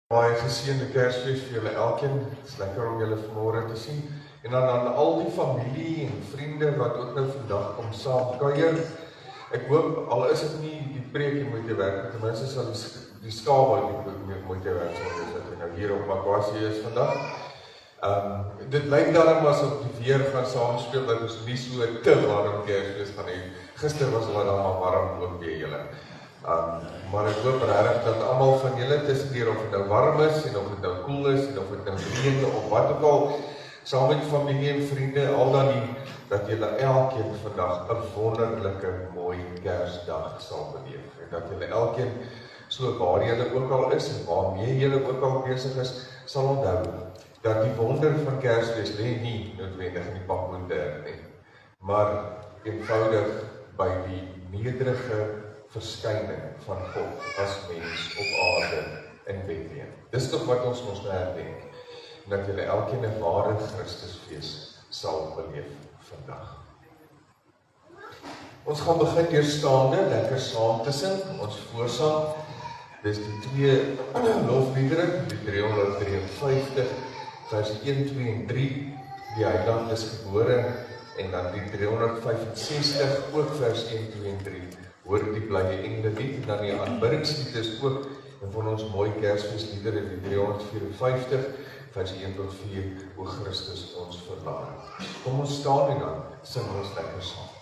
Baie geseënde Kersfees vir julle elkeen. Het is lekker om julle vanmôre te sien. En dan aan al die familie en vriende wat ook nou vandag kom saam kuier. Ek hoop, al is dit nie die preekie moeite werd, ten minste sal die skaal die moeite werd soos dat ek nou hier op Makwasie is vandag. Dit lyk daarom asof die weer gaan saamspeel dat ons nie so te warm Kersfees gaan hê. Gister was het allemaal warm ook by julle. Maar ek hoop regtig dat almal van julle tussen of het nou warm is en of het nou koel is en of het nou reën of wat ook al, saam met familie en vriende, al dan nie, dat julle elkeen vandag 'n wonderlike mooi Kersdag sal beleef. En dat julle elkeen, so waar julle ook al is en waarmee julle ook al besig is, sal onthou dat die wonder van Kersfees lê nie noodwendig in die pakmodern nie, maar eenvoudig by die nederige verskyning van God as mens op aarde in Bethlehem. Dis toch wat ons nou herdenk, en dat julle elkeen 'n ware Christusfees sal beleef vandag. Ons gaan begin deurstaande, lekker saam te sing, ons voorsang, dis die twee lofliedere, die 353, vers 1, 2 en 3, die Heiland is gebore, en dan die 365, ook vers 1, 2 en 3, hoor die blye engelelied, en dan die aanbiddingslied is ook, en van ons mooi Kersfeesliedere, die 354, vers 1 tot 4, o Christus ons verlaat. Kom ons staan en dan sing ons lekker saam.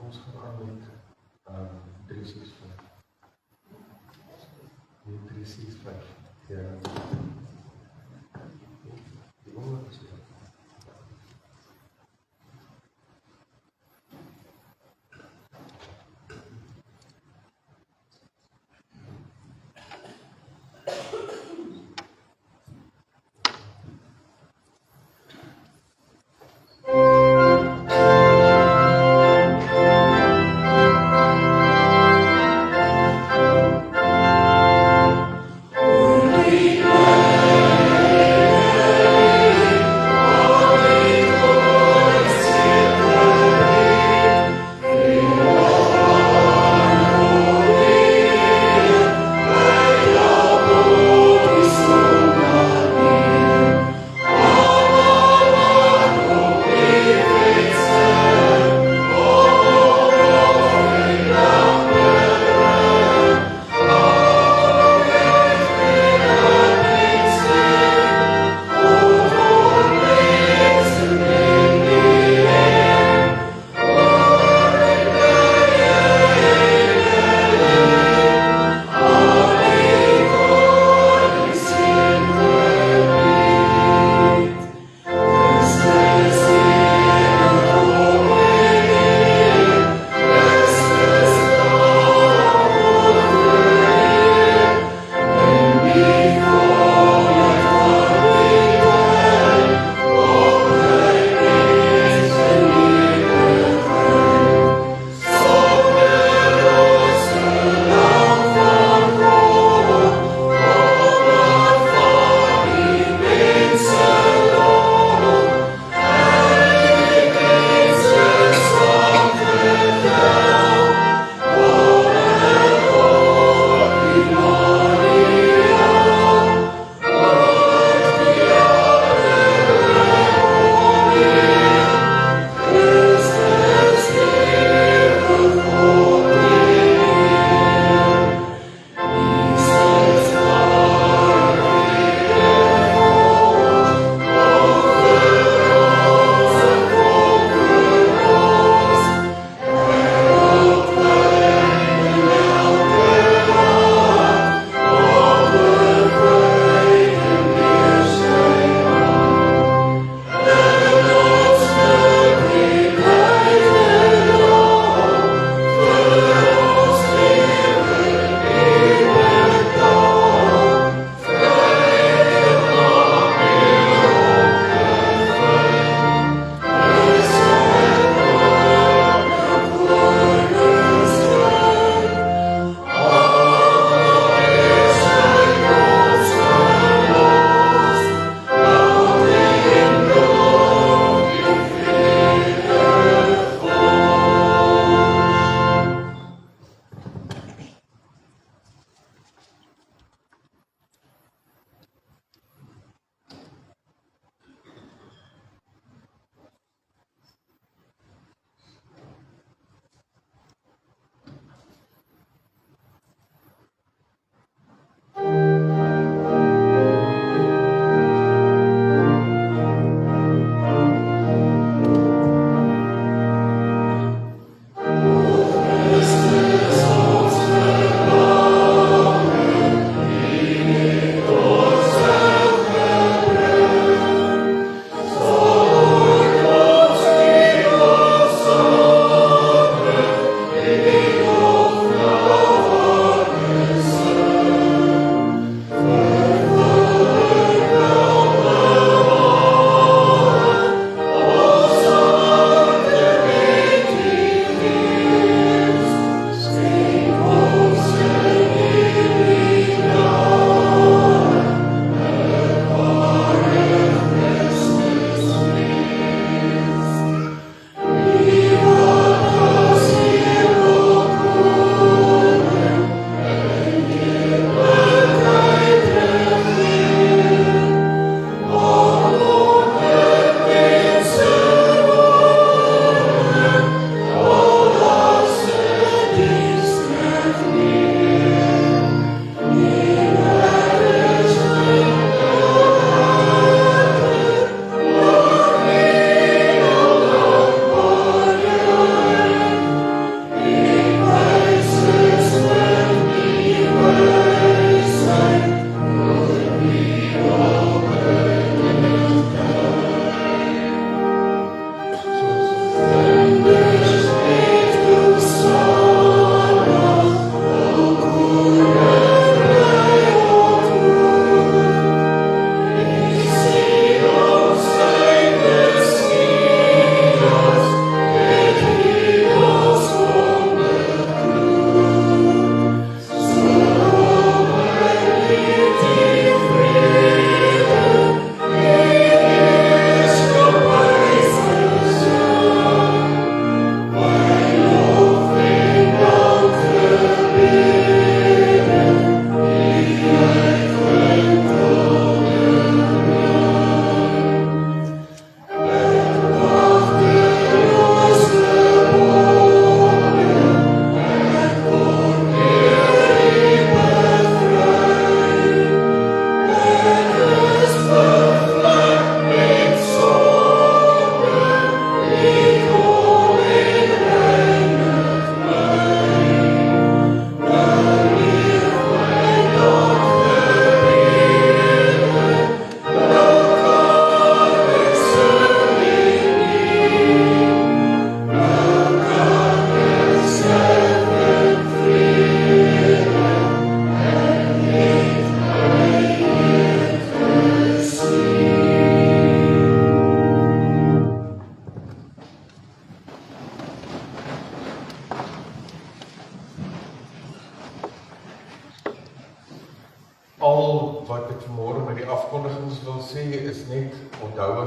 Ons gaan aan met 365. Nee, 365. Ja. Die woord is weer. We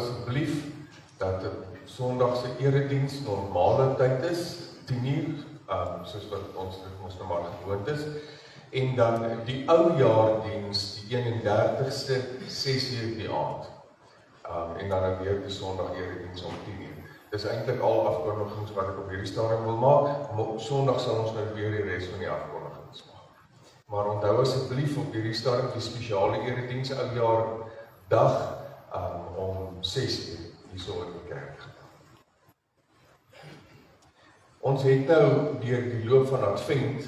asseblief dat Sondagse erediens normale tyd is, 10:00, soos wat ons dit maar gewoond is, en dan die oujaardiens, die 31ste, 6:00 die aand, en dan weer die Sondag erediens om 10:00. Dis eintlik al afkondigings wat ek op hierdie stadium wil maak, maar Sondag sal ons nou weer die res van die afkondigings maak. Maar onthou asseblief op hierdie stadium die spesiale erediens oujaardag om 6:00 hierso in die kerk. Ons het nou deur die loop van Advent,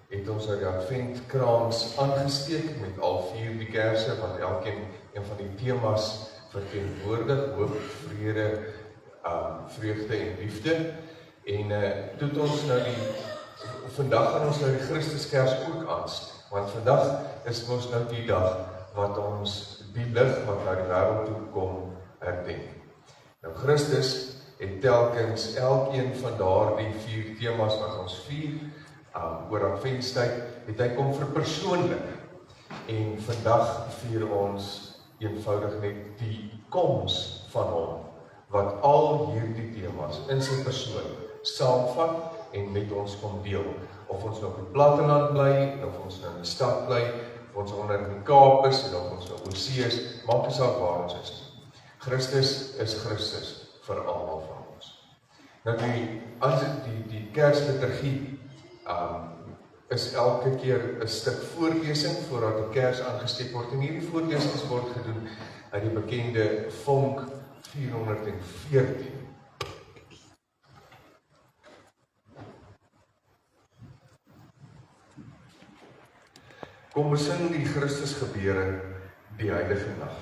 het ons nou die Adventkrans aangesteek met al 4 die kerse, wat elkeen een van die temas verteenwoordig, hoop, vrede, vreugde en liefde. En toe het ons nou vandag gaan ons nou die Christuskers ook aansteek, want vandag is ons nou die dag wat ons die lig wat na die wêreld toe kom herdenk. Nou Christus het telkens elkeen van daardie 4 temas wat ons vier oor Adventstyd, het hy kom verpersoonlik. En vandag vier ons eenvoudig net die koms van hom, wat al hierdie temas in sy persoon saamvat en met ons kom deel. Of ons nou op die platteland bly, of ons nou in die stad bly, of ons onder in die Kaap is, en of ons nou oor see is, maak nie saak waar ons is. Christus is Christus vir almal van ons. Nou die Kersliturgie is elke keer 'n stuk voorlesing voordat die kers aangesteek word. En hierdie voorlesings word gedoen uit die bekende vonk 414. Kom besing die Christusgebeure die heilige nag.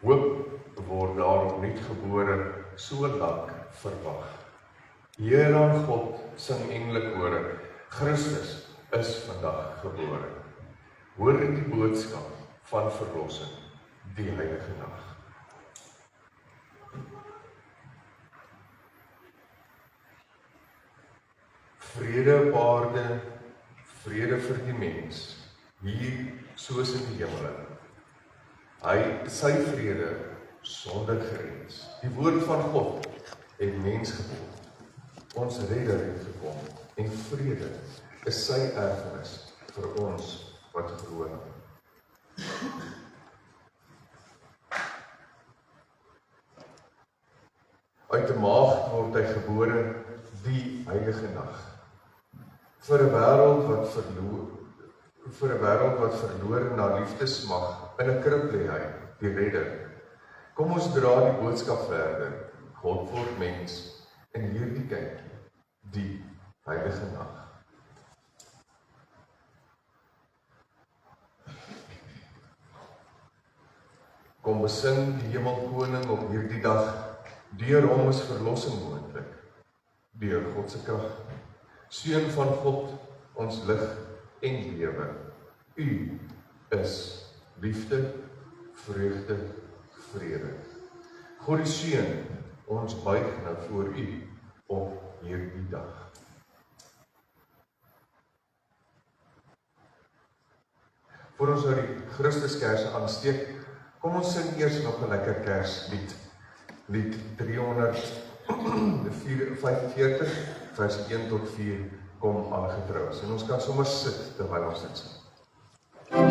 Hoop word daarom niet gebore, so lank verwag. Heer aan God, sing engelekore, Christus is vandag gebore. Hoor die boodskap van verlossing, die heilige nag. Vrede op aarde, vrede vir die mens, hier soos in die hemel. Sy vrede sonder grens. Die woord van God het mens geword. Ons redder het gekom en vrede is sy erfenis vir ons wat glo. Uit 'n maagd word hy gebore, die heilige nag. Vir 'n wêreld wat verloor na liefde smag, in 'n krib lê hy, die redder. Kom ons dra die boodskap verder, God word mens, in hierdie kykie, die heilige nag. Kom besing die hemelkoning op hierdie dag, deur hom is verlossing moontlik, deur God se krag. Seun van God, ons lig en lewe. U is liefde, vreugde, vrede. God die Seun, ons buig nou voor u op hierdie dag. Voor ons nou die Christuskerse aansteek, kom ons sing eers nog 'n lekker Kerslied. Lied 345, vers 1 tot 4, kom aangetrou. En ons kan sommer sit terwyl ons dit sing. Oh,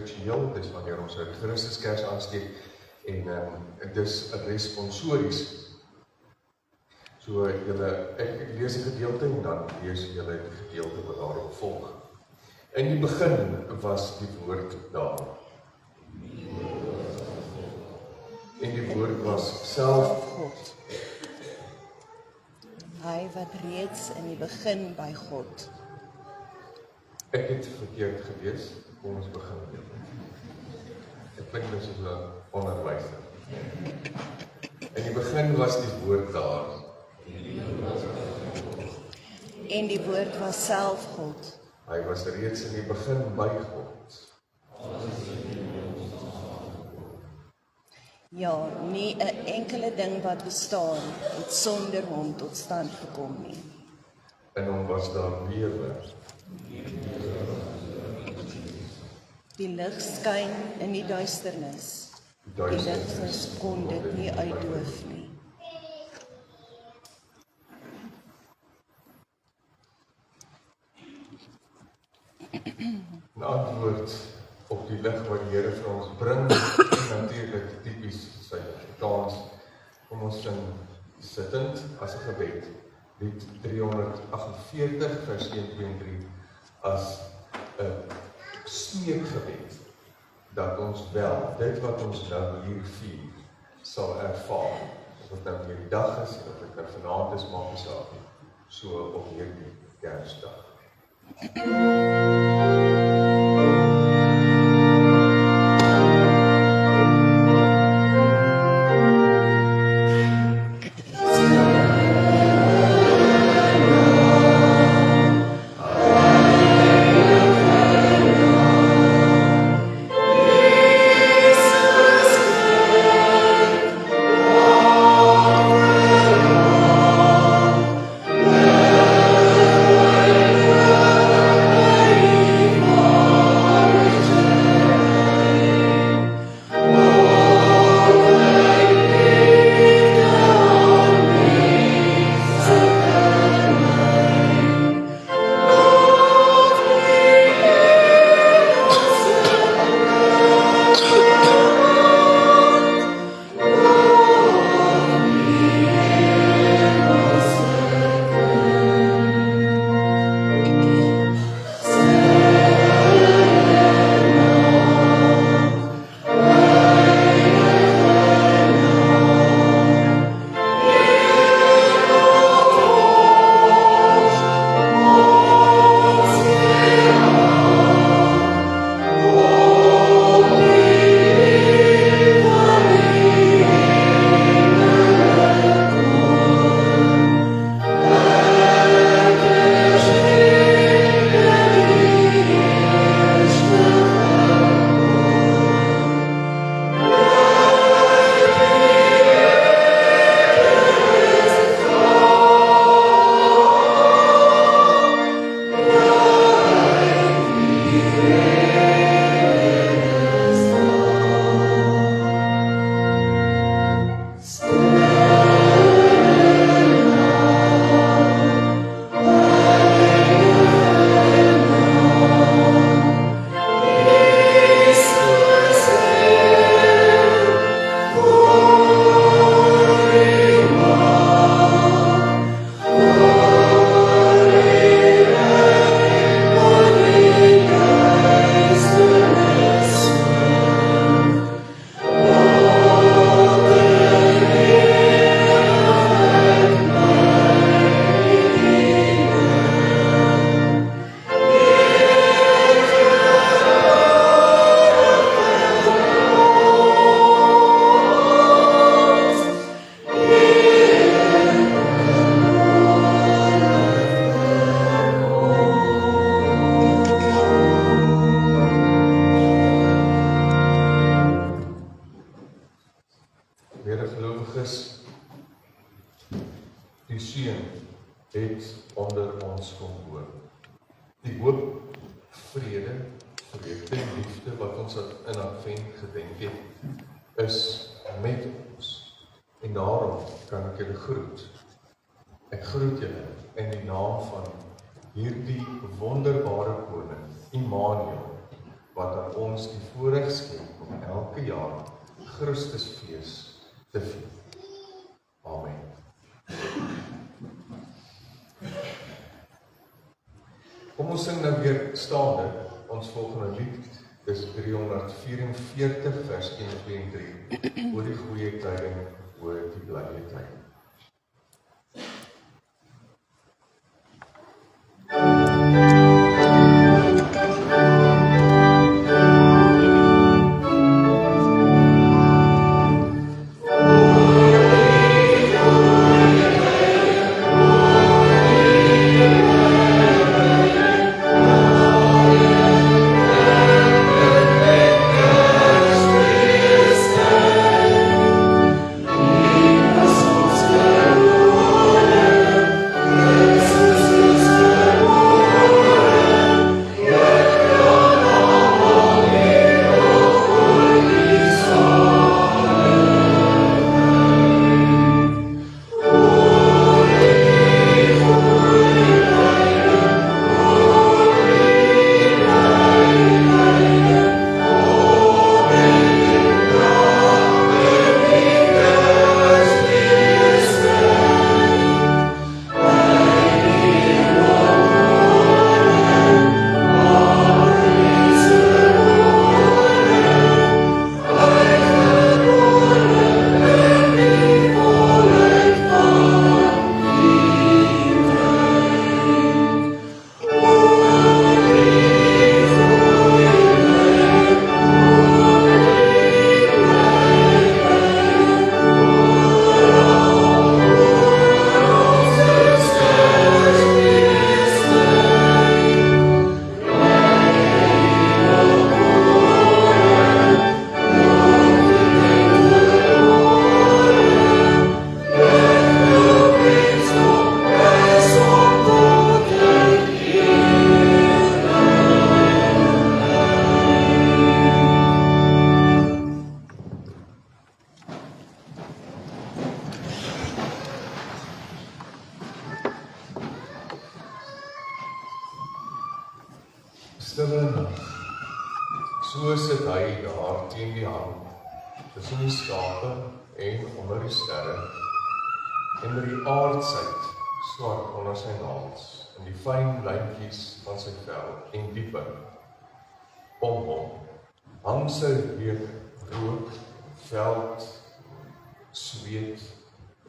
ritueel, dis wanneer ons 'n Christuskers aansteek, en dis responsories. So ek lees 'n gedeelte en dan lees julle die gedeelte wat daarop volg. In die begin was die woord daar. En die woord was self God. Hy wat reeds in die begin by God. Ek het verkeerd gelees, kom ons begin. Ek klink dus soos 'n onderwyser. In die begin was die woord daar. En die woord was self God. Hy was reeds in die begin by God. Ja, nie 'n enkele ding wat bestaan het sonder hom tot stand gekom nie. In hom was daar lewe. Die lig skyn in die duisternis. Die ligters kon dit nie uitdoof nie. In antwoord op die lig wat die Here vir ons bring, natuurlik tipies sy Afrikaans, kom ons sing sittend as 'n gebed, lied 348 vers 1, 2 en 3 as 'n smeekgebed, dat ons wel dit wat ons nou hier vier sal ervaar, of dit nou hierdie dag is, of dit nou vanaand is, maak nie saak nie, so op hierdie Kersdag. Mede-gelowiges, die Seun het onder ons kom woon. Die hoop, vrede, vreugde en liefde wat ons in Advent gedenk het, is met ons. En daarom kan ek julle groet. Ek groet julle in die naam van hierdie wonderbare koning, Immanuel, wat aan ons die voorreg skenk om elke jaar Christusfees te vier. Amen. Kom ons sing nou weer staande ons volgende lied. Dis 344 vers 1, 2 en 3. Oor die goeie tyding, oor die blye tyding. Stille nag, so sit hy daar teen die hand, tussen die skape en onder die sterre, en met die aardsheid swart onder sy naels, en die fyn lyntjies van sy vel, en diepe, om hom, hang sy reuk, rook, veld, sweet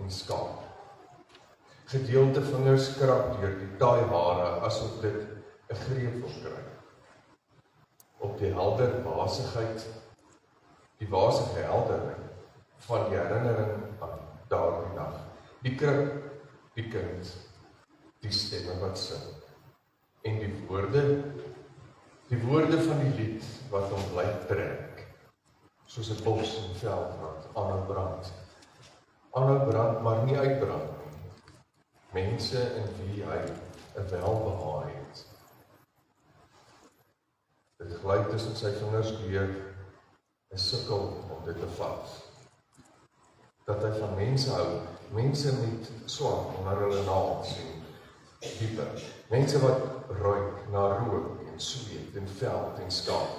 en skaap. Gedeelte vingers krap deur die taai hare, asof dit 'n greep wil kry. Op die helder wasigheid, die wasige heldering van die herinnering aan daardie nag. Die krib, die kind, die stemme wat sing. En die woorde van die lied wat hom bly trek, soos 'n bos en veldbrand, aanhou brand. Aanhou brand, maar nie uitbrand nie. Mense in wie hy 'n welbehae het. Dit gly tussen sy vingers deur, 'n sukkel om dit te vat. Dat hy van mense hou, mense met swart onder hulle naels en diepe. Mense wat ruik na rook en sweet en veld en skaap.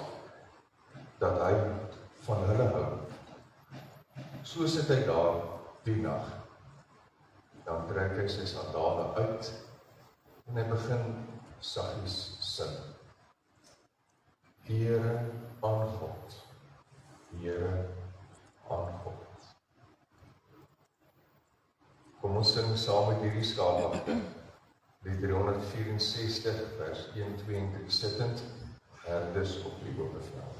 Dat hy van hulle hou. So sit hy daar die nag. Dan trek hy sy sandale uit en hy begin saggies sing. Here aan God, Here aan God. Kom ons sing saam met hierdie skaapwagte, die 364 vers 1, 2 en 3 sittend, herders op die ope veld.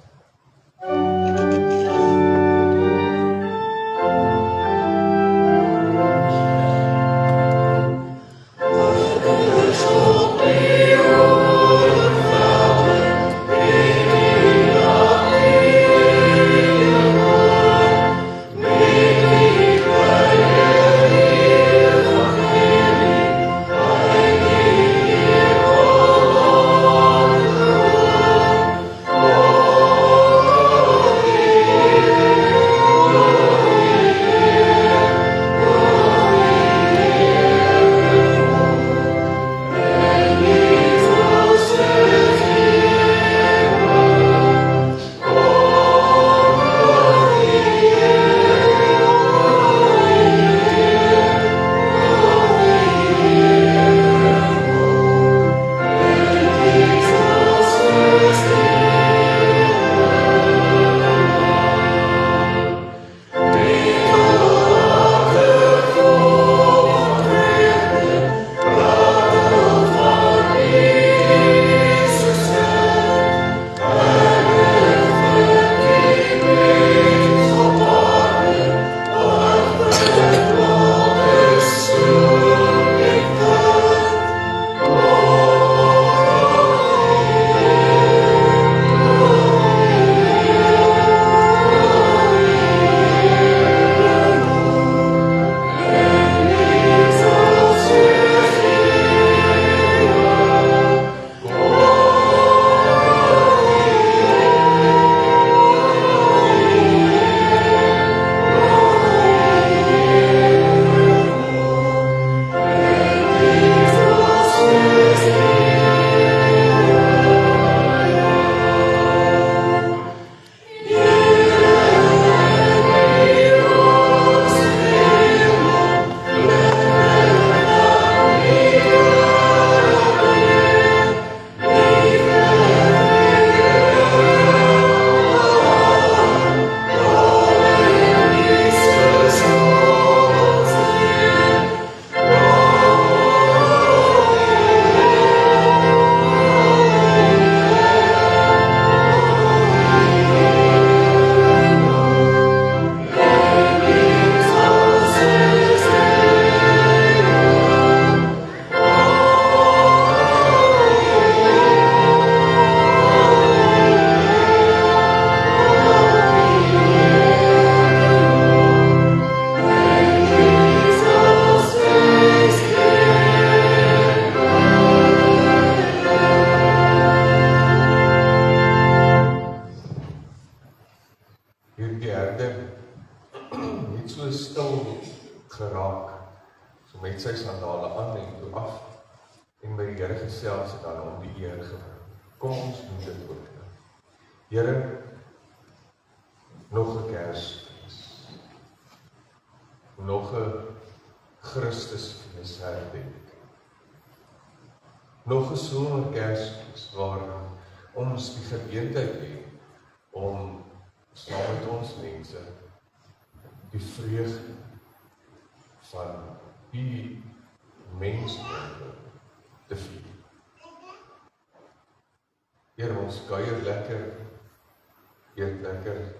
geraak, so met sy sandale aan en toe af, en by die Here gesels en dan om die eer gebring. Kom ons doen dit ook nou. Here, nog 'n Kersfees, nog 'n Christusfees herdenk, nog 'n somerkersfees waar ons die geleentheid het om saam met ons mense die vreugde van die mensdom te vier. Here, ons kuier lekker, eet lekker,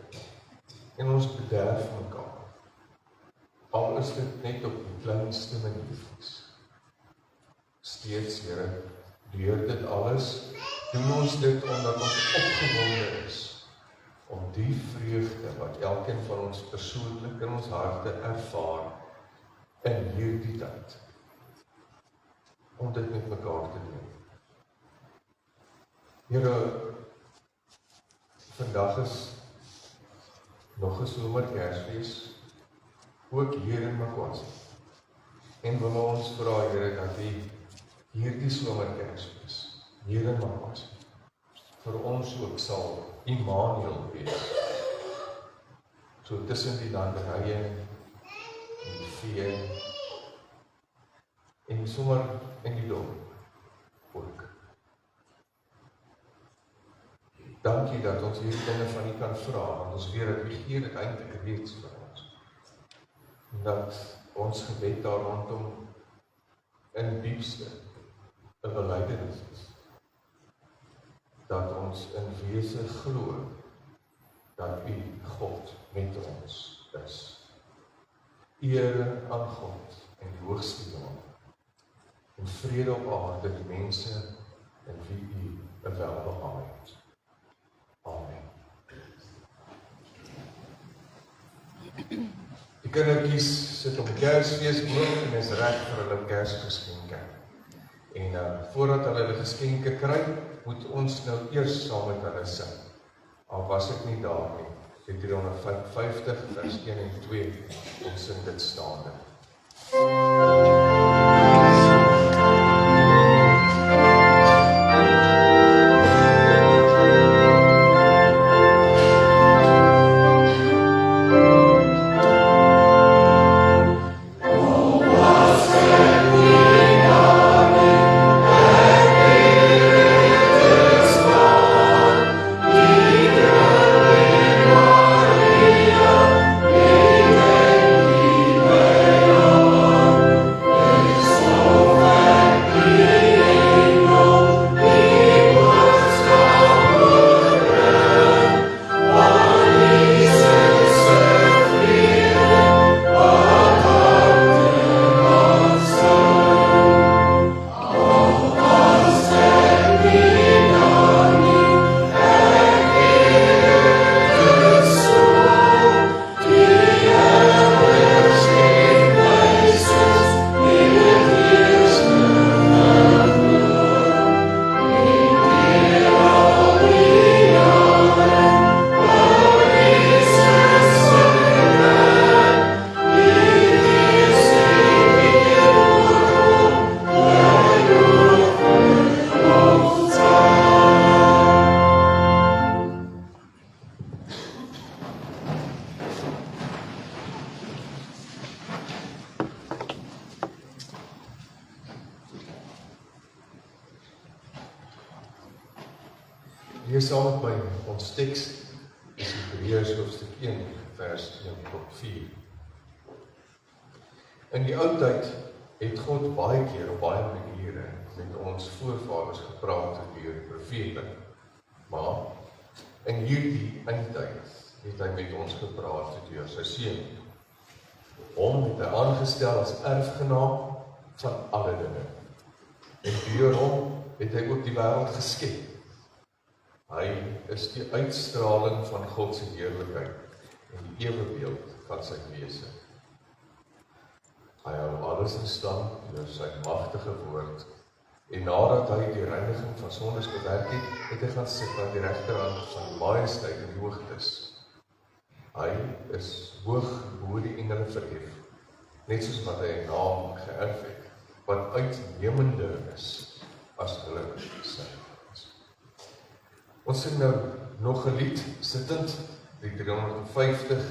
en ons bederf mekaar. Al is dit net op die kleinste maniertjies. Steeds, Here, deur dit alles, doen ons dit omdat ons opgewonde is om die vreugde wat elkeen van ons persoonlik in ons harte ervaar in hierdie tyd, om dit met mekaar te doen. Here, vandag is nog 'n somerkersfees, ook hier in Makwazi. En wil ons vra, Here, dat U hierdie somerkersfees hier in Makwazi vir ons ook sal Immanuel wees. So tussen die landerye en die vee en sommer in die dorp ook. Dankie dat ons hierdie dinge van U kan vra, want ons weet dat U gee dit eintlik reeds vir ons. En dat ons gebed daar rondom in diepste 'n belydenis is. Dat ons in wese glo dat U God met ons is. Ere aan God en die hoogste naam. En vrede op aarde die mense in wie U 'n welbehae het. Amen. Die kindertjies sit op die Kersfees boom en is reg vir hulle Kersgeskenke. En voordat hulle geskenke kry, moet ons nou eers saam met hulle sing. Al was ek nie daar nie. Die 350 vers 1 en 2, ons sing dit staande. Lees saam met my, ons teks is Hebreërs hoofstuk 1 vers 1 tot 4. In die ou tyd het God baie keer op baie maniere met ons voorvaders gepraat deur profete. Maar in hierdie eindtyd het hy met ons gepraat deur sy seun. Hom het hy aangestel as erfgenaam van alle dinge. En deur hom het hy ook die wêreld geskep. Hy is die uitstraling van God se heerlikheid en die ewebeeld van sy wese. Hy hou alles in stand deur sy magtige woord, en nadat hy die reiniging van sondes bewerk het, het hy gaan sit aan die regterhand van die majesteit in die hoogtes. Hy is hoog bo die engele verhef net soos wat hy 'n naam geërf het, wat uitnemender is as hulle self is. Ons sing nou nog 'n lied, sittend, die 350,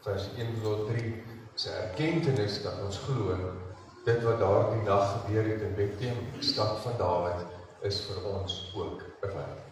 vers 1 tot 3, is 'n erkentenis dat ons glo, dit wat daar die nag gebeur het in Bethlehem, die stad van Dawid, is vir ons ook 'n werklikheid.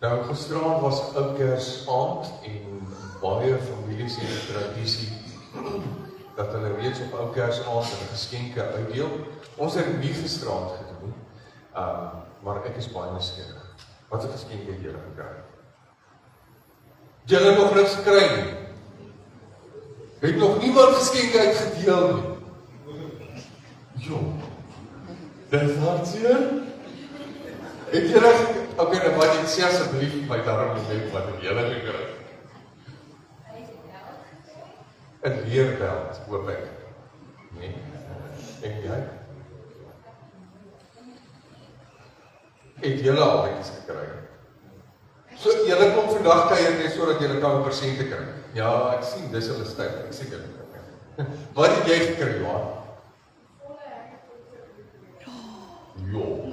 Nou, gisteraan was Oukersaand en baie families het die tradisie dat hulle reeds op Oukersaand hulle geskenke uitdeel. Ons het nie gisteraan gedoen, maar ek is baie nuuskierig. Wat 'n geskenke het julle gekry? Julle nog niks gekry nie? Het nog niemand geskenke uitgedeel nie? Jo, dis hartseer. Het julle, okay, nou wat jy sê asseblief my daarom net wat het julle gekry? 'n leerbeld, hoop ek. Nee, en jy? Het julle al iets gekry? So, julle kom vandag kuier net sodat julle kan 'n persente kry. Ja, ek sien, dis hulle styl, ek sê julle. Wat het jy gekry, Johan? Jo.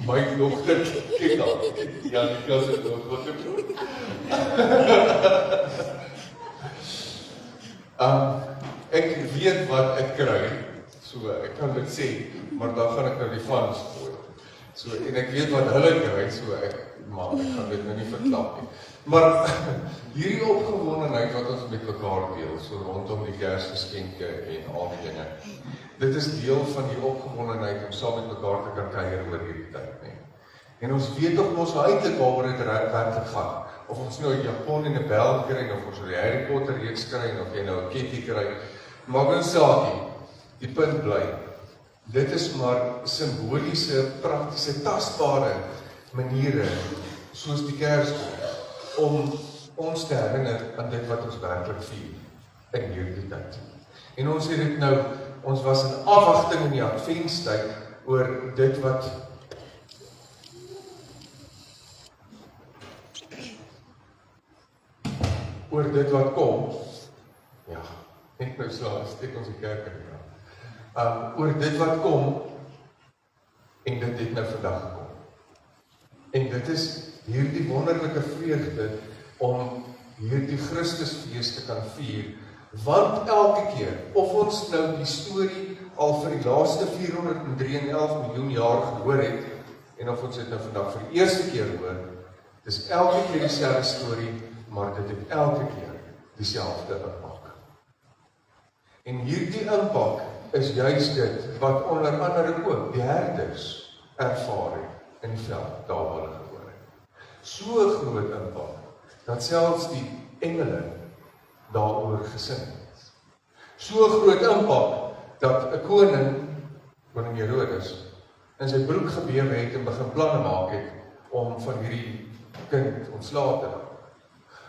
My dogter, kyk dan. Ja, die klas het ook wat doen. Ek weet wat ek kry, so ek kan dit sê, maar dan gaan ek nou die fans gooi. So, en ek weet wat hulle kry, so ek gaan dit nou nie verklap nie. Maar hierdie opgewondenheid wat ons met mekaar deel, so rondom die Kersgeskenke en al die dinge, dit is deel van die opgewondenheid om saam met mekaar te kan kuier oor hierdie tyd, nee. En ons weet op ons uitelik waaroor dit werklik gaan. Of ons nou 'n Japon en 'n bel kry, of ons die Harry Potter reeks kry, of jy nou 'n ketty kry, maak nou saak nie. Die punt bly, dit is maar simboliese, praktiese, tasbare maniere, soos die Kersfees, om ons te herinner aan dit wat ons werklik vier in hierdie tyd. En ons het dit nou, ons was in afwagting in die Adventstyd oor dit wat kom. Ja, net nou so, steek ons die kerk in die brand. Oor dit wat kom, en dit het nou vandag gekom. En dit is hierdie wonderlike vreugde om hierdie Christusfees te kan vier, want elke keer, of ons nou die storie al vir die laaste 493 miljoen jaar gehoor het, en of ons dit nou vandag vir die eerste keer hoor, dis elke keer dieselfde storie, maar dit het elke keer dieselfde impak. En hierdie impak is juist dit wat onder andere ook die herders ervaar het in die veld, daar waar hulle gebore het. So groot impak, dat selfs die engele daaroor gesing het. So groot impak, dat 'n koning Herodes, in sy broek gebewe het en begin planne maak het, om van hierdie kind ontslae te raak.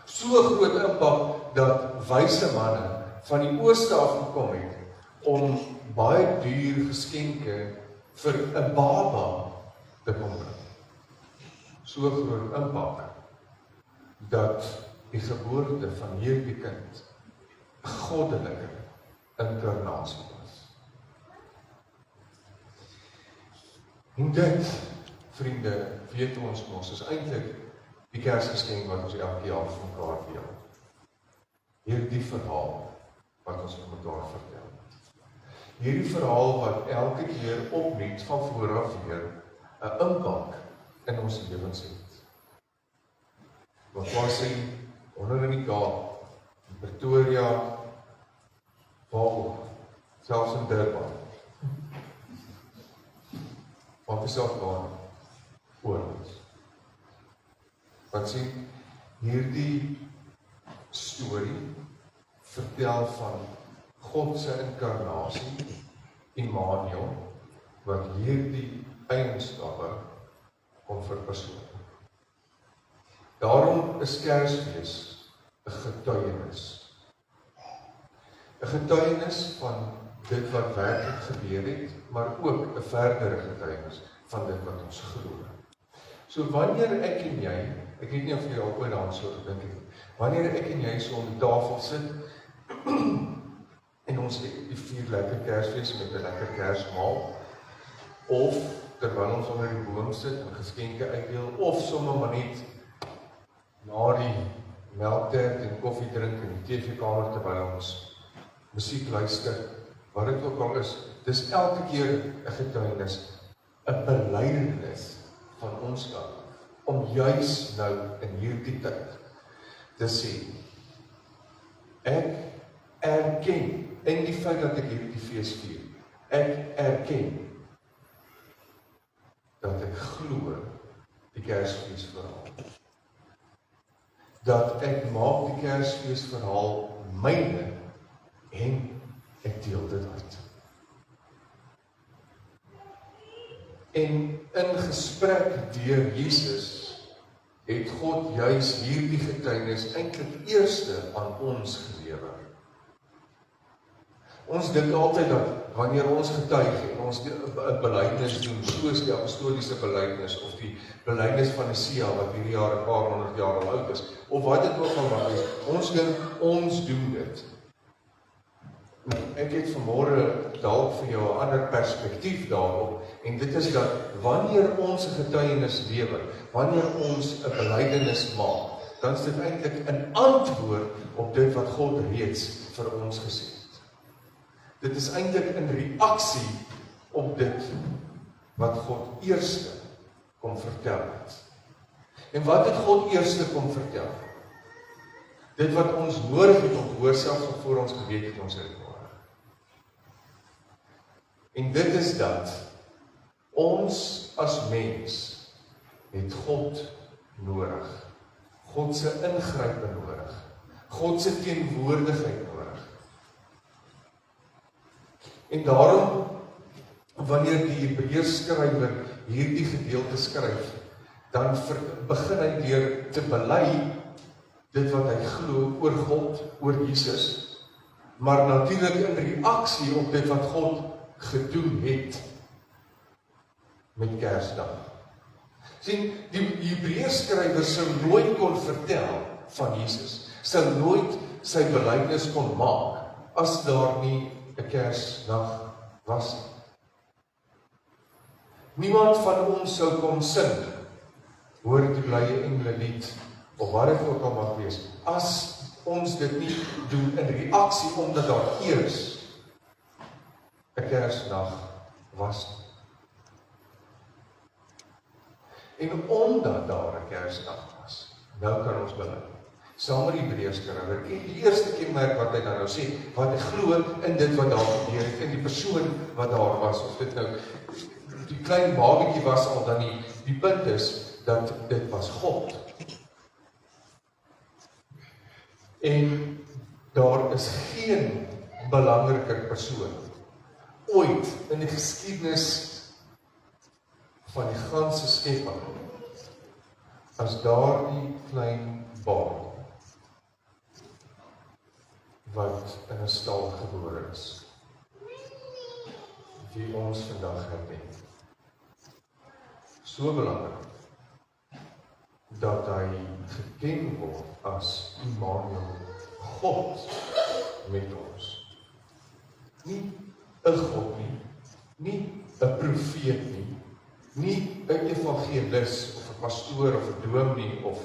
So groot impak, dat wyse manne van die ooste af gekom het, om baie duur geskenke vir 'n baba te kom bring. So groot impak, dat die geboorte van hierdie kind 'n goddelike inkarnasie was. En dit, vriende, weet ons mos, is eintlik die Kersgeskenk wat ons elke jaar vir mekaar deel. Hierdie verhaal wat ons vir mekaar vertel. Hierdie verhaal wat elke keer opnuut van vooraf weer 'n impak in ons lewens het. Wat was hy onder in die Kaap, in Pretoria, waar selfs in Durban. Wat is ook daar oor ons? Want sien, hierdie storie vertel van God se inkarnasie, Immanuel, wat hierdie eienskappe kom verpersoonlik. Daarom is Kersfees 'n getuienis. 'n Getuienis van dit wat werklik gebeur het, maar ook 'n verdere getuienis van dit wat ons glo. So wanneer ek en jy, ek weet nie of jy al ooit daaraan so gedink het, wanneer ek en jy so om die tafel sit en ons vier lekker Kersfees met 'n lekker Kersmaal, of terwyl ons onder die boom sit en geskenke uitdeel, of sommer maar net na die melktert en koffie drink in die TV-kamer terwyl ons musiek luister, wat dit ook al is, dis elke keer 'n getuienis, 'n belydenis van ons kant, om juis nou in hierdie tyd te sê, ek erken, in die feit dat ek hierdie fees vier, ek erken dat ek glo die Kersfeesverhaal. Dat ek maak die Kersfeesverhaal myne en ek deel dit uit. En in gesprek deur Jesus het God juis hierdie getuienis eintlik eerste aan ons gelewer. Ons dink altyd dat wanneer ons getuig en ons 'n belydenis doen, soos die apostoliese belydenis of die belydenis van Nicea wat hierdie jaar 'n paar honderd jaar al oud is, of wat dit ook al mag wees, ons dink ons doen dit. Ek het vanmôre dalk vir jou 'n ander perspektief daarop, en dit is dat wanneer ons 'n getuienis lewer, wanneer ons 'n belydenis maak, dan is dit eintlik 'n antwoord op dit wat God reeds vir ons gesê het. Dit is eintlik 'n reaksie op dit wat God eerste kom vertel het. En wat het God eerste kom vertel? Dit wat ons nodig het om te hoor, selfs voor ons geweet het ons het nodig. En dit is dat ons as mens het God nodig. God se ingrype nodig. God se teenwoordigheid nodig. En daarom, wanneer die Hebreërskrywer hierdie gedeelte skryf, dan begin hy deur te bely dit wat hy glo oor God, oor Jesus, maar natuurlik in reaksie op dit wat God gedoen het met Kersdag. Sien, die Hebreërskrywer sou nooit kon vertel van Jesus, sou nooit sy belydenis kon maak, as daar nie 'n Kersdag was. Niemand van ons sou kon sing, hoor die blye engele lied, of wat dit ook al mag wees, as ons dit nie doen in reaksie, omdat daar eers 'n Kersdag was. En omdat daar 'n Kersdag was, nou kan ons bely. Saam met die Hebreërskrywer, en die eerste kenmerk wat hy dan nou sê, wat hy glo in dit wat daar gebeur het, in die persoon wat daar was, of dit nou die klein babietjie was al dan die punt is, dat dit was God. En daar is geen belangriker persoon ooit in die geskiedenis van die ganse skepping as daardie klein baby wat in 'n stal gebore is, wie ons vandag herdenk. So belangrik dat hy geken word as Immanuel, God met ons. Nie 'n God nie 'n profeet nie 'n evangelis of 'n pastoor of 'n dominee of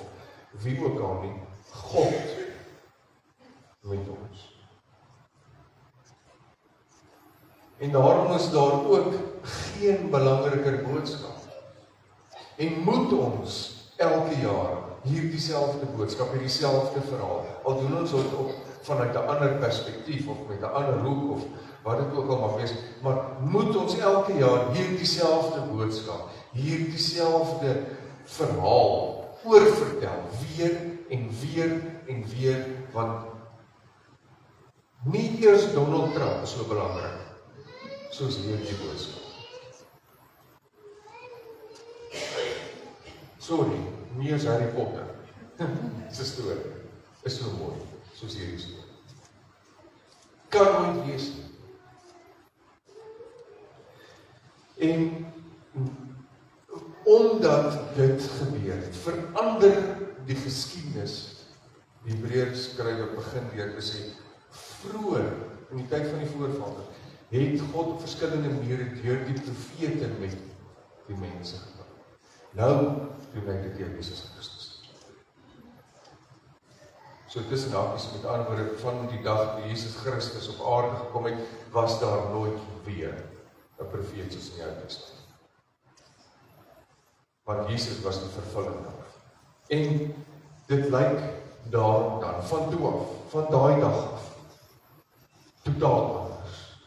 wie ook al nie, God met ons. En daarom is daar ook geen belangriker boodskap. En moet ons elke jaar hierdie selfde boodskap, hierdie selfde verhaal, al doen ons dit op vanuit 'n ander perspektief of met 'n ander hoek of wat dit ook al mag wees, maar moet ons elke jaar hierdie selfde boodskap, hierdie selfde verhaal oorvertel, weer en weer en weer, want nie eers Donald Trump is so belangrik soos hierdie boodskap. Sorry, nie as Harry Potter. Dis 'n storie. Is so mooi, soos hierdie storie. Kan nooit wees nie. En omdat dit gebeur het, verander die geskiedenis. Die Hebreërskrywer begin deur te sê, vroeër in die tyd van die voorvaders, het God op verskillende maniere deur die profete met die mense gepraat. Nou doen hy dit deur Jesus Christus. So tussen hakies met ander woorde, van die dag toe Jesus Christus op aarde gekom het, was daar nooit weer 'n profeet soos in die Ou Testament. Want Jesus was die vervulling daarvan. En dit lyk daarom dan, van toe af, van daai dag af, totaal anders.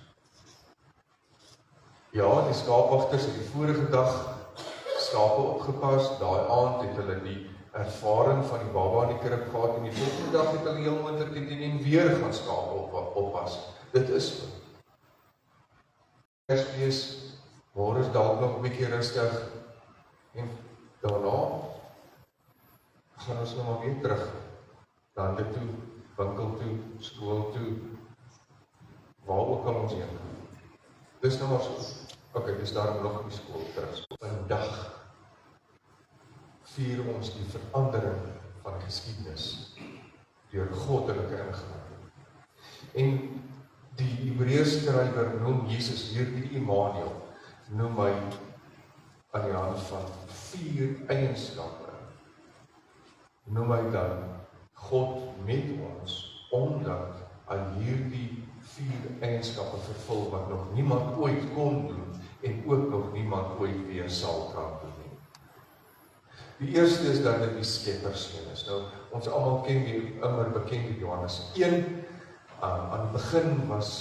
Ja, die skaapwagters het die vorige dag skape opgepas, daai aand het hulle die ervaring van die baba in die krib gehad, en die volgende dag het hulle heel moontlik en weer gaan skape oppas. Dit is so. Kersfees, môre is dalk nog 'n bietjie rustig, en daarna gaan ons nou maar weer terug, lande toe, winkel toe, skool toe, waar ook al ons heen gaan. Dis nou maar so. Okay, dis daarom nog die skool terug. Vandag vier ons die verandering van geskiedenis deur goddelike ingryping. En die Hebreërskrywer noem Jesus hierdie Immanuel, noem hy aan die hand van 4 eienskappe. Noem hy dan God met ons, omdat hy hierdie 4 eienskappe vervul wat nog niemand ooit kon doen en ook nog niemand ooit weer sal kan doen. Die eerste is dat dit die skepperseun is. Nou, ons almal ken die immer bekende Johannes 1. Aan die begin was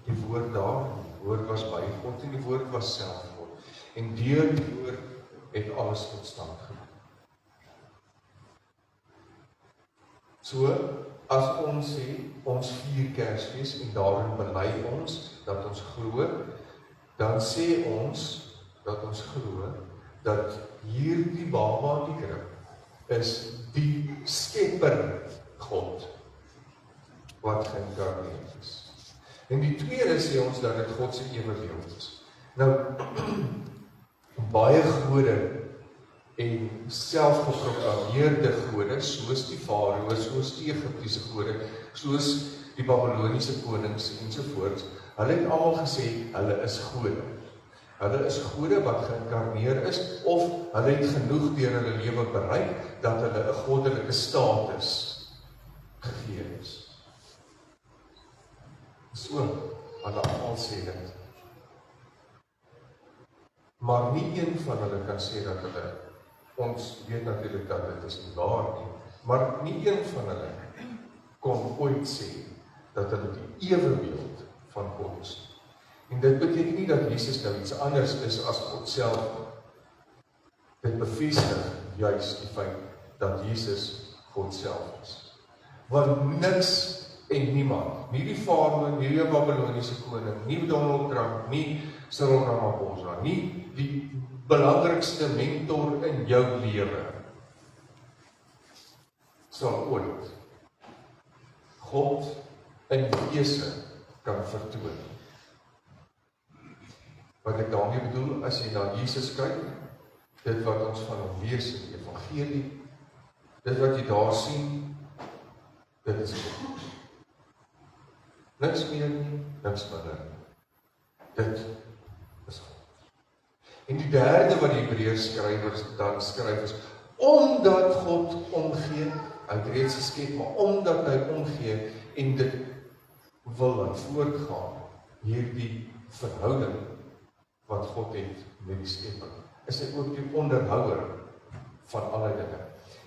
die woord daar, die woord was by God en die woord was self God. En deur die woord het alles tot stand gekom. So, as ons sê, ons vier Kersfees en daarin bely ons dat ons glo, dan sê ons dat ons glo dat hierdie baba in die krib is die skepper God wat geïnkarneer is. En die tweede sê ons dat dit God se ewebeeld is. Nou, baie gode en selfgeproklameerde gode, soos die Farao, soos die Egiptiese gode, soos die Babyloniese konings ensovoorts, hulle het almal gesê, hulle is gode. Hulle is gode wat geïnkarneer is, of hulle het genoeg deur hulle lewe bereik, dat hulle 'n goddelike status gegee is. So, hulle almal sê dit. Maar nie een van hulle kan sê dat hulle, ons weet natuurlik dat dit is nie waar nie, maar nie een van hulle kon ooit sê dat hulle die ewebeeld van God is. En dit beteken nie dat Jesus nou iets anders is as God self. Dit bevestig juis die feit dat Jesus God self is. Want niks en niemand, nie die Farao, nie die Babyloniese koning, nie Donald Trump, nie Cyril Ramaphosa, nie die belangrikste mentor in jou lewe, sal ooit God in wese kan vertoon. Wat ek daarmee bedoel, as jy na Jesus kyk, dit wat ons van hom lees in die evangelie, dit wat jy daar sien, dit is God. Niks meer nie, niks minder. Dit is God. En die derde wat die Hebreërs skrywers dan skryf is, omdat God omgee, hy het reeds geskep, maar omdat hy omgee en dit wil laat voortgaan, hierdie verhouding wat God het met die skepping, is hy ook die onderhouer van alle dinge.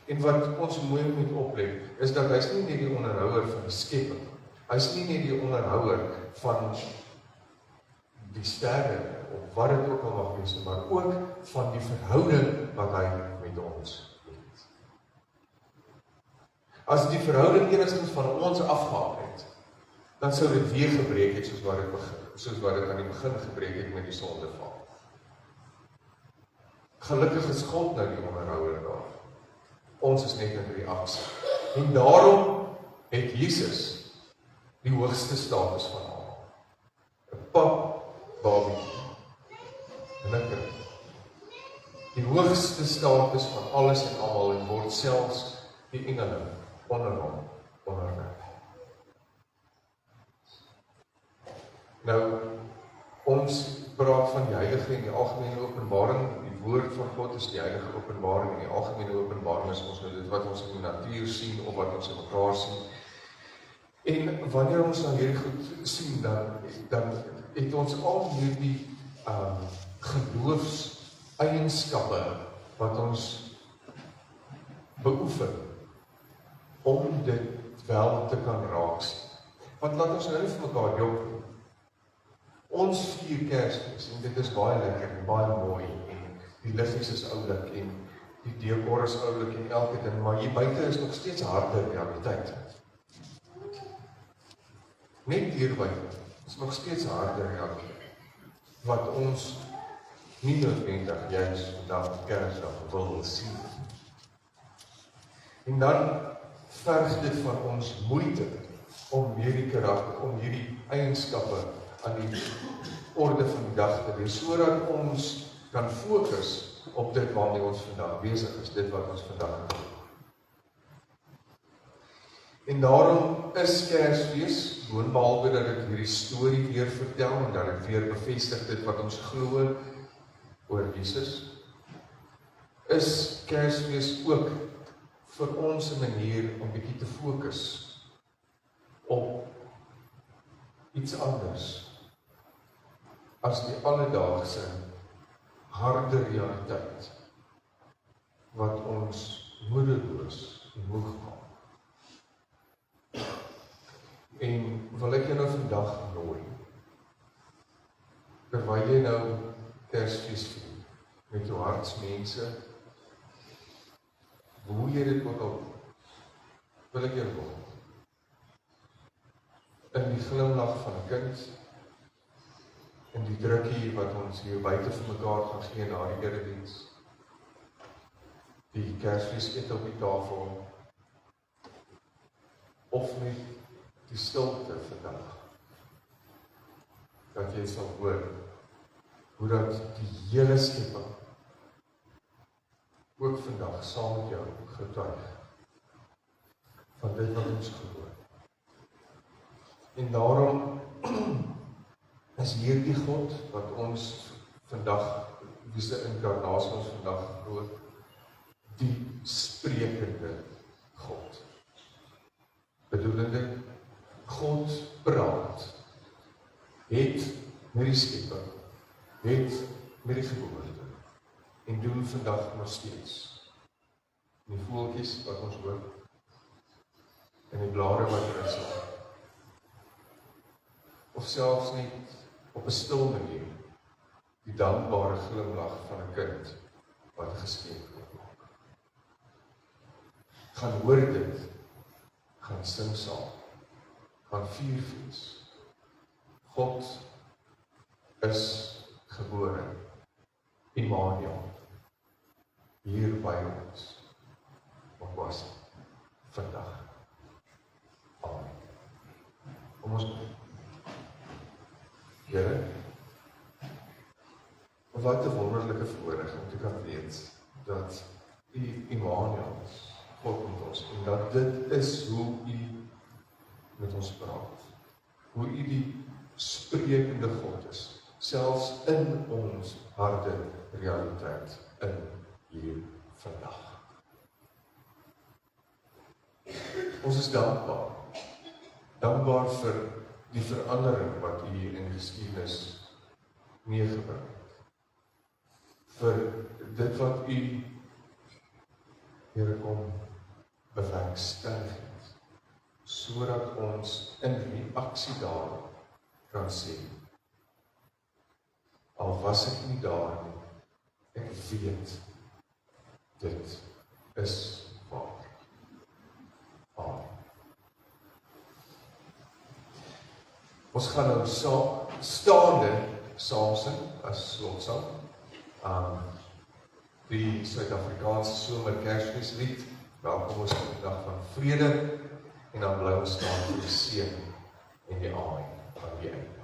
En wat ons mooi moet oplet, is dat hy is nie net die onderhouer van die skepping, hy is nie net die onderhouer van die sterre, of wat dit ook al mag wees, maar ook van die verhouding wat hy met ons het. As die verhouding enigstens van ons afgehaal het, dan sou dit weer gebreek het soos wat dit aan die begin gebreek het met die sondeval. Gelukkig is God nou die onderhouer daar. Ons is net in reaksie. En daarom het Jesus die hoogste status van almal. 'n Pap, babie en 'n kind. Die hoogste status van alles en almal en word selfs die engele onder hom onderwerp. Nou, ons praat van die heilige en die algemene openbaring. Die woord van God is die heilige openbaring en die algemene openbaring is ons nou dit wat ons in die natuur sien of wat ons in mekaar sien. En wanneer ons nou hierdie goed sien, dan het ons al hierdie geloofseienskappe wat ons beoefen om dit wel te kan raak sien. Want laat ons nou nie vir mekaar jok nie. Ons vier Kersfees en dit is baie lekker en baie mooi en die liggies is oulik en die dekor is oulik en elke ding, maar hier buite is nog steeds harde realiteit. Net hier buite is nog steeds harde realiteit wat ons nie noodwendig juist vandag Kersdag wil sien. En dan verg dit van ons moeite om hierdie karakter, om hierdie eienskappe aan die orde van die dag te wees, sodat ons kan fokus op dit waarmee ons vandag besig is, dit wat ons vandag doen. En daarom is Kersfees, boonbehalwe dat dit hierdie storie weer vertel en dat dit weer bevestig dit wat ons glo oor Jesus, is Kersfees ook vir ons 'n manier om bietjie te fokus op iets anders as die alledaagse harde realiteit wat ons moedeloos en moeg maak. En wil ek jou nou vandag nooi, terwyl jy nou Kersfees vier met jou hartsmense, hoe jy dit ook al wil ek jou nooi, in die glimlag van 'n kind, in die drukkie wat ons hier buite vir mekaar gaan gee na die erediens, die Kersfees eet op die tafel, of net die stilte vandag, dat jy sal hoor, hoe dat die hele skepping ook vandag saam met jou getuig van dit wat ons glo. En daarom is hierdie God wat ons vandag, wie se inkarnasie ons vandag glo, die sprekende God. Bedoelende, God praat, het met die skepping, het met die geboorte, en doen vandag nog steeds. Die voeltjies wat ons hoor, en die blare wat rustig, of selfs net op 'n stil manier, die dankbare glimlag van 'n kind wat 'n geskenk word. Gaan hoor dit, gaan sing saam, gaan vier fees. God is gebore, Immanuel, hier by ons, op was vandag. Amen. Kom ons Here, wat 'n wonderlike voorreg om te kan weet dat U Immanuel is, God met ons, en dat dit is hoe U met ons praat, hoe U die sprekende God is, selfs in ons harde realiteit, in hier vandag. Ons is dankbaar vir die verandering wat U in geskiedenis meegebring het, vir dit wat U, Here, kom bewerkstellig het, sodat ons in reaksie daarop kan sê, al was ek nie daar nie, ek weet, dit is waar. Amen. Ons gaan nou staande saam sing as slotsang. Die Suid-Afrikaanse somerkersfeeslied, welkom ons op die dag van vrede, en dan bly ons staan vir die seën en die amen van die einde.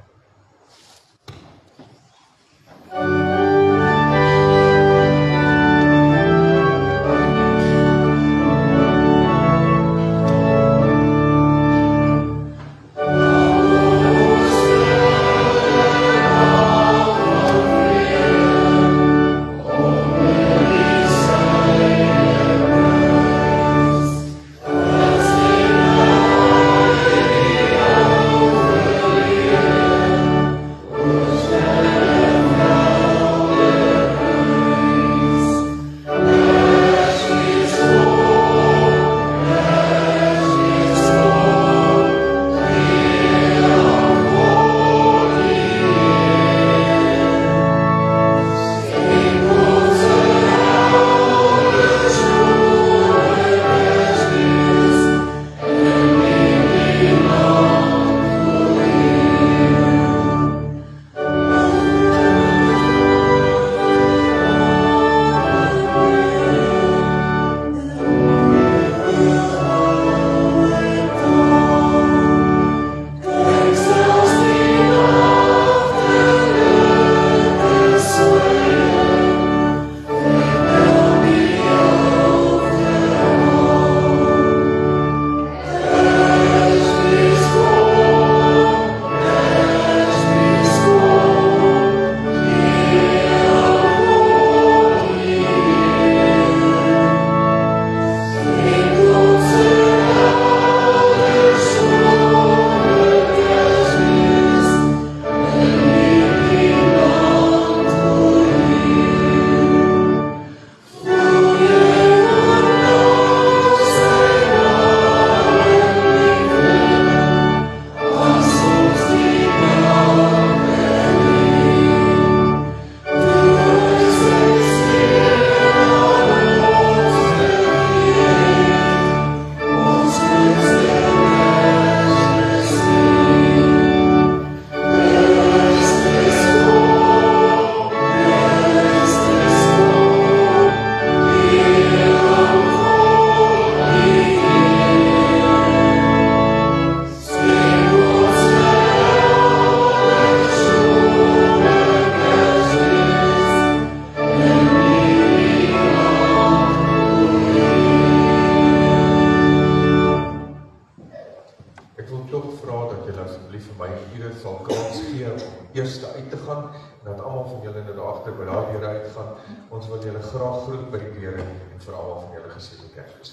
Eerste uit te gaan, en dat almal van julle nou daar agter by daai deure uitgaan. Ons wil julle graag groet by die deure en vir almal van julle geseënde Kersfees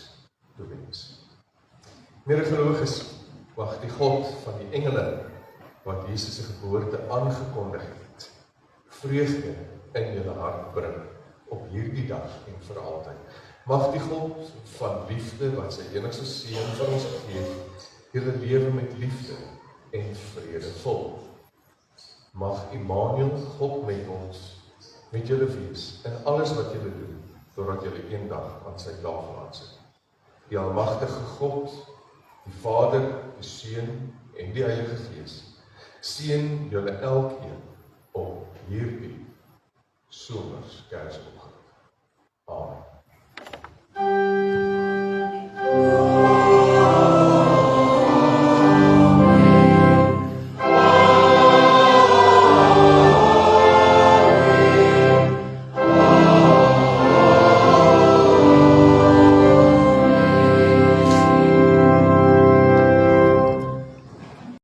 toewens. Medegelowiges, mag die God van die engele wat Jesus se geboorte aangekondig het, vreugde in julle hart bring op hierdie dag en vir altyd. Mag die God van liefde wat sy enigste seun vir ons gegee het, julle lewe met liefde en vrede vol. Mag Immanuel, God met ons, met julle wees in alles wat julle doen totdat julle eendag aan sy tafel gaan sit. Die almagtige God, die Vader, die Seun en die Heilige Gees, seën julle elkeen op hierdie somerskersoggend. Amen.